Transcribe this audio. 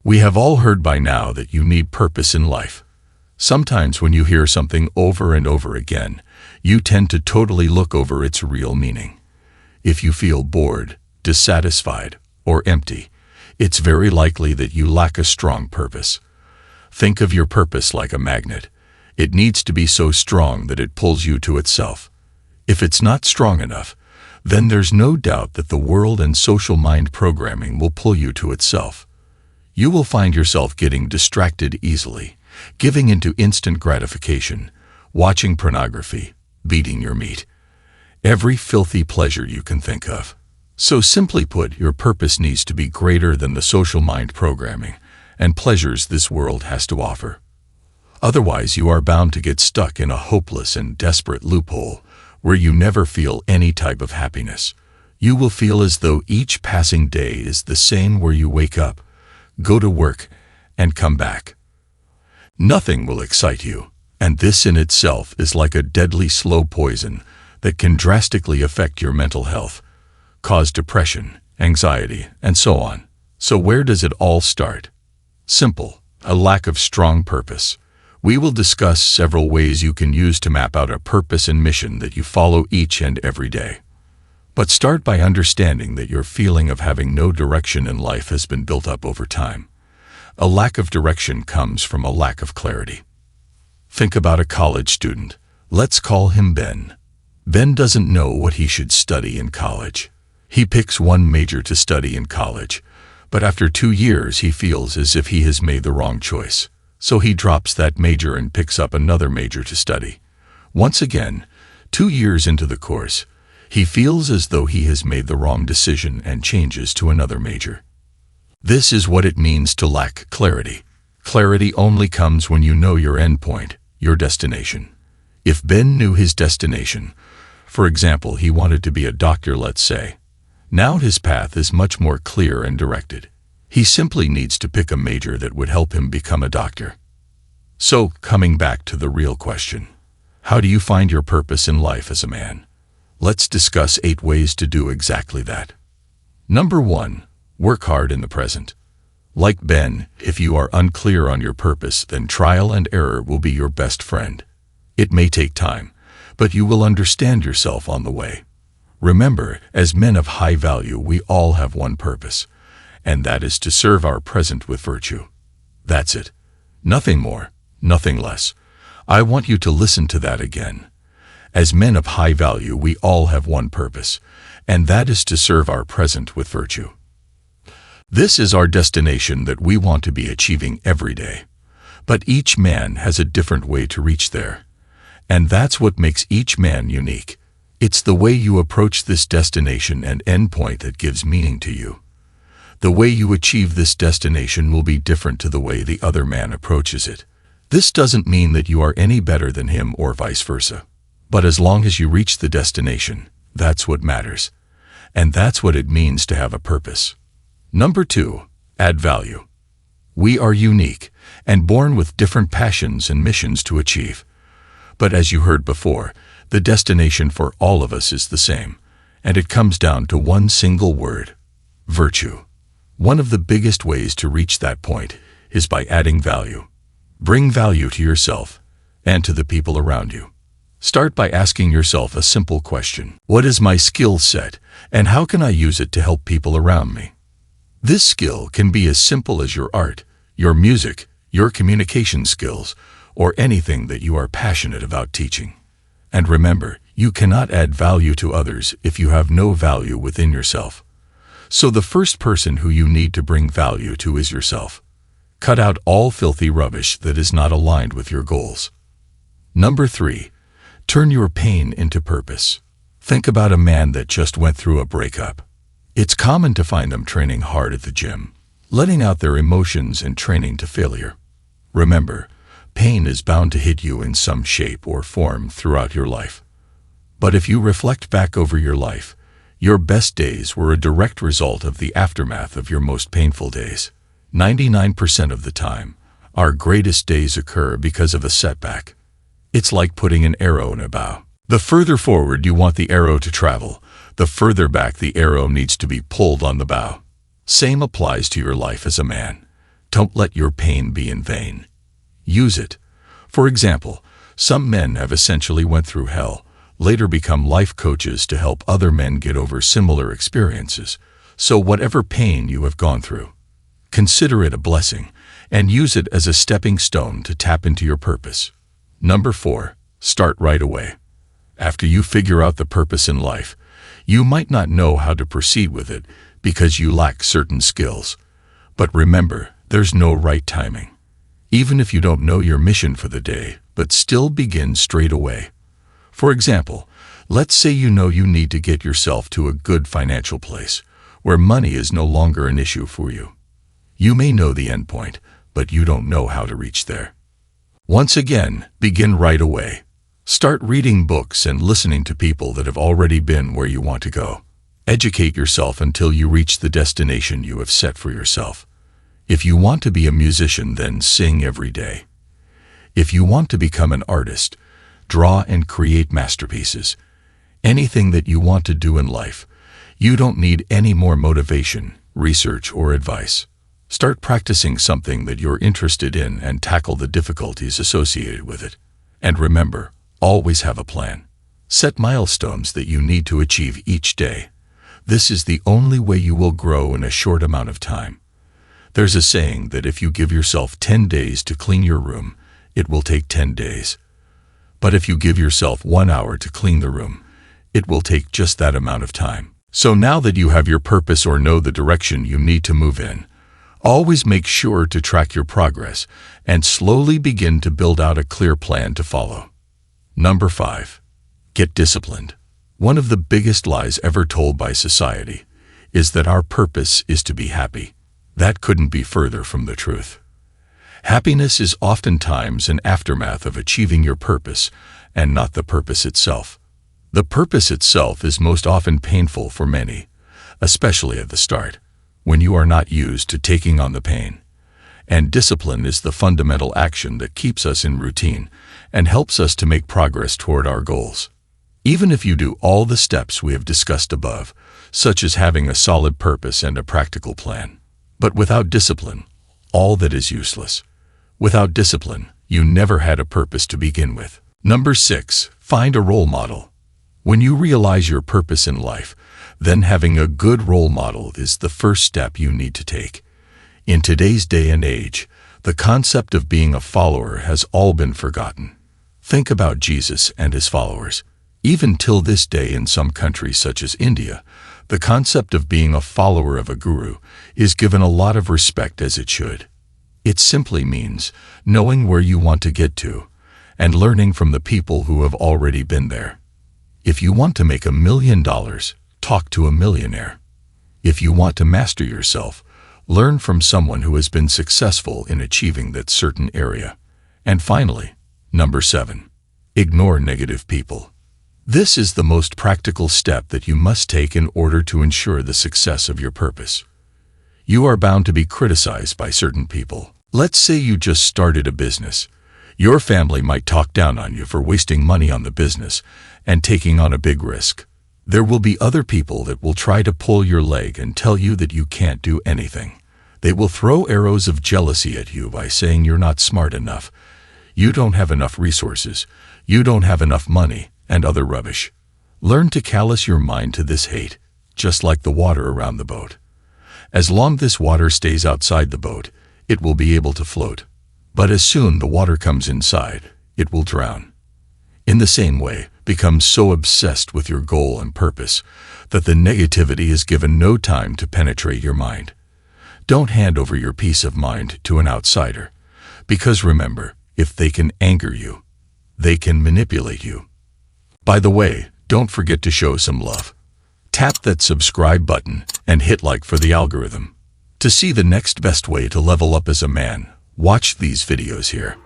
We have all heard by now that you need purpose in life. Sometimes when you hear something over and over again, you tend to totally look over its real meaning. If you feel bored, dissatisfied, or empty, it's very likely that you lack a strong purpose. Think of your purpose like a magnet. It needs to be so strong that it pulls you to itself. If it's not strong enough, then there's no doubt that the world and social mind programming will pull you to itself. You will find yourself getting distracted easily, giving into instant gratification, watching pornography, beating your meat. Every filthy pleasure you can think of. So simply put, your purpose needs to be greater than the social mind programming and pleasures this world has to offer. Otherwise, you are bound to get stuck in a hopeless and desperate loophole where you never feel any type of happiness. You will feel as though each passing day is the same, where you wake up, go to work, and come back. Nothing will excite you, and this in itself is like a deadly slow poison that can drastically affect your mental health, cause depression, anxiety, and so on. So where does it all start? Simple: a lack of strong purpose. We will discuss several ways you can use to map out a purpose and mission that you follow each and every day. But start by understanding that your feeling of having no direction in life has been built up over time. A lack of direction comes from a lack of clarity. Think about a college student. Let's call him Ben. Ben doesn't know what he should study in college. He picks one major to study in college, but after 2 years he feels as if he has made the wrong choice. So he drops that major and picks up another major to study. Once again, 2 years into the course, he feels as though he has made the wrong decision and changes to another major. This is what it means to lack clarity. Clarity only comes when you know your endpoint, your destination. If Ben knew his destination, for example, he wanted to be a doctor, let's say, now his path is much more clear and directed. He simply needs to pick a major that would help him become a doctor. So, coming back to the real question, how do you find your purpose in life as a man? Let's discuss 8 ways to do exactly that. Number 1, work hard in the present. Like Ben, if you are unclear on your purpose, then trial and error will be your best friend. It may take time, but you will understand yourself on the way. Remember, as men of high value, we all have one purpose, and that is to serve our present with virtue. That's it. Nothing more, nothing less. I want you to listen to that again. As men of high value, we all have one purpose, and that is to serve our present with virtue. This is our destination that we want to be achieving every day. But each man has a different way to reach there. And that's what makes each man unique. It's the way you approach this destination and endpoint that gives meaning to you. The way you achieve this destination will be different to the way the other man approaches it. This doesn't mean that you are any better than him or vice versa. But as long as you reach the destination, that's what matters. And that's what it means to have a purpose. Number 2, add value. We are unique and born with different passions and missions to achieve. But as you heard before, the destination for all of us is the same, and it comes down to one single word: virtue. One of the biggest ways to reach that point is by adding value. Bring value to yourself and to the people around you. Start by asking yourself a simple question: what is my skill set, and how can I use it to help people around me? This skill can be as simple as your art, your music, your communication skills, or anything that you are passionate about teaching. And remember, you cannot add value to others if you have no value within yourself. So the first person who you need to bring value to is yourself. Cut out all filthy rubbish that is not aligned with your goals. Number 3, turn your pain into purpose. Think about a man that just went through a breakup. It's common to find them training hard at the gym, letting out their emotions and training to failure. Remember, pain is bound to hit you in some shape or form throughout your life. But if you reflect back over your life, your best days were a direct result of the aftermath of your most painful days. 99% of the time, our greatest days occur because of a setback. It's like putting an arrow in a bow. The further forward you want the arrow to travel, the further back the arrow needs to be pulled on the bow. Same applies to your life as a man. Don't let your pain be in vain. Use it. For example, some men have essentially went through hell, later become life coaches to help other men get over similar experiences. So whatever pain you have gone through, consider it a blessing and use it as a stepping stone to tap into your purpose. Number 4, start right away. After you figure out the purpose in life, you might not know how to proceed with it because you lack certain skills. But remember, there's no right timing. Even if you don't know your mission for the day, but still begin straight away. For example, let's say you know you need to get yourself to a good financial place, where money is no longer an issue for you. You may know the end point, but you don't know how to reach there. Once again, begin right away. Start reading books and listening to people that have already been where you want to go. Educate yourself until you reach the destination you have set for yourself. If you want to be a musician, then sing every day. If you want to become an artist, draw and create masterpieces. Anything that you want to do in life, you don't need any more motivation, research, or advice. Start practicing something that you're interested in and tackle the difficulties associated with it. And remember, always have a plan. Set milestones that you need to achieve each day. This is the only way you will grow in a short amount of time. There's a saying that if you give yourself 10 days to clean your room, it will take 10 days. But if you give yourself 1 hour to clean the room, it will take just that amount of time. So now that you have your purpose or know the direction you need to move in, always make sure to track your progress and slowly begin to build out a clear plan to follow. Number 5, get disciplined. One of the biggest lies ever told by society is that our purpose is to be happy. That couldn't be further from the truth. Happiness is oftentimes an aftermath of achieving your purpose and not the purpose itself. The purpose itself is most often painful for many, especially at the start, when you are not used to taking on the pain. And discipline is the fundamental action that keeps us in routine and helps us to make progress toward our goals. Even if you do all the steps we have discussed above, such as having a solid purpose and a practical plan, but without discipline, all that is useless. Without discipline, you never had a purpose to begin with. Number 6, find a role model. When you realize your purpose in life, then having a good role model is the first step you need to take. In today's day and age, the concept of being a follower has all been forgotten. Think about Jesus and his followers. Even till this day in some countries such as India, the concept of being a follower of a guru is given a lot of respect, as it should. It simply means knowing where you want to get to and learning from the people who have already been there. If you want to make $1 million, talk to a millionaire. If you want to master yourself, learn from someone who has been successful in achieving that certain area. And finally, number 7, ignore negative people. This is the most practical step that you must take in order to ensure the success of your purpose. You are bound to be criticized by certain people. Let's say you just started a business. Your family might talk down on you for wasting money on the business and taking on a big risk. There will be other people that will try to pull your leg and tell you that you can't do anything. They will throw arrows of jealousy at you by saying you're not smart enough, you don't have enough resources, you don't have enough money, and other rubbish. Learn to callous your mind to this hate, just like the water around the boat. As long as this water stays outside the boat, it will be able to float. But as soon the water comes inside, it will drown. In the same way, become so obsessed with your goal and purpose that the negativity is given no time to penetrate your mind. Don't hand over your peace of mind to an outsider, because remember, if they can anger you, they can manipulate you. By the way, don't forget to show some love. Tap that subscribe button and hit like for the algorithm. To see the next best way to level up as a man, watch these videos here.